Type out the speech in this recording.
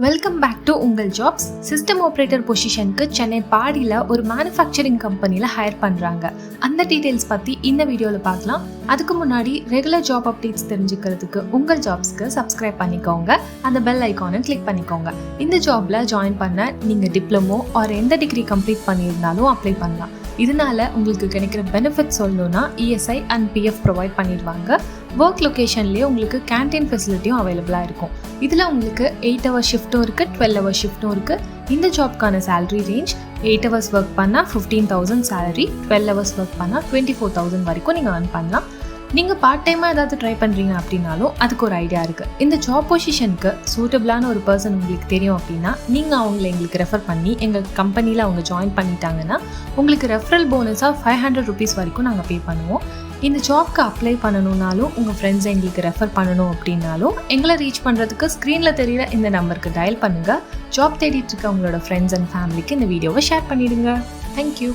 Welcome back to Ungaljobs. System operator பொசிஷனுக்கு சென்னை பாடியில் ஒரு மேனுஃபேக்சரிங் கம்பெனியில் ஹையர் பண்ணுறாங்க. அந்த டீட்டெயில்ஸ் பற்றி இந்த வீடியோவில் பார்க்கலாம். அதுக்கு முன்னாடி ரெகுலர் ஜாப் அப்டேட்ஸ் தெரிஞ்சுக்கிறதுக்கு உங்கள் ஜாப்ஸ்க்கு சப்ஸ்கிரைப் பண்ணிக்கோங்க. அந்த பெல் ஐக்கானை கிளிக் பண்ணிக்கோங்க. இந்த ஜாபில் ஜாயின் பண்ண நீங்கள் டிப்ளமோ ஆர் எந்த டிகிரி கம்ப்ளீட் பண்ணியிருந்தாலும் அப்ளை பண்ணலாம். இதனால உங்களுக்கு கிடைக்கிற பெனிஃபிட் சொல்லணும்னா இஎஸ்ஐ அண்ட் பிஎஃப் ப்ரொவைட் பண்ணிடுவாங்க. ஒர்க் லொக்கேஷன்லேயே உங்களுக்கு கேன்டீன் ஃபெசிலிட்டியும் அவைலபிளாக இருக்கும். இதில் உங்களுக்கு 8 hours ஷிஃப்ட்டும் இருக்குது, 12 hours ஷிஃப்ட்டும் இருக்குது. இந்த ஜாப்க்கான சேலரி ரேஞ்ச் 8 hours ஒர்க் பண்ணால் 15,000 சேலரி, 12 hours ஒர்க் பண்ணால் 24,000 வரைக்கும் நீங்கள் earn பண்ணலாம். நீங்கள் பார்ட் டைமாக ஏதாவது ட்ரை பண்ணுறீங்க அப்படின்னாலும் அதுக்கு ஒரு ஐடியா இருக்குது. இந்த ஜாப் பொசிஷனுக்கு சூட்டபிளான ஒரு பர்சன் உங்களுக்கு தெரியும் அப்படின்னா நீங்கள் அவங்கள எங்களுக்கு ரெஃபர் பண்ணி எங்கள் கம்பெனியில் அவங்க ஜாயின் பண்ணிட்டாங்கன்னா உங்களுக்கு ரெஃபரல் போனஸாக 500 rupees வரைக்கும் நாங்கள் பே பண்ணுவோம். இந்த ஜாப்க்கு அப்ளை பண்ணணுன்னாலும் உங்கள் ஃப்ரெண்ட்ஸை எங்களுக்கு ரெஃபர் பண்ணணும் அப்படின்னாலும் எங்களை ரீச் பண்ணுறதுக்கு ஸ்க்ரீனில் தெரியிற இந்த நம்பருக்கு டயல் பண்ணுங்கள். ஜாப் தேடிட்டு இருக்க உங்களோட ஃப்ரெண்ட்ஸ் அண்ட் ஃபேமிலிக்கு இந்த வீடியோவை ஷேர் பண்ணிவிடுங்க. தேங்க்யூ.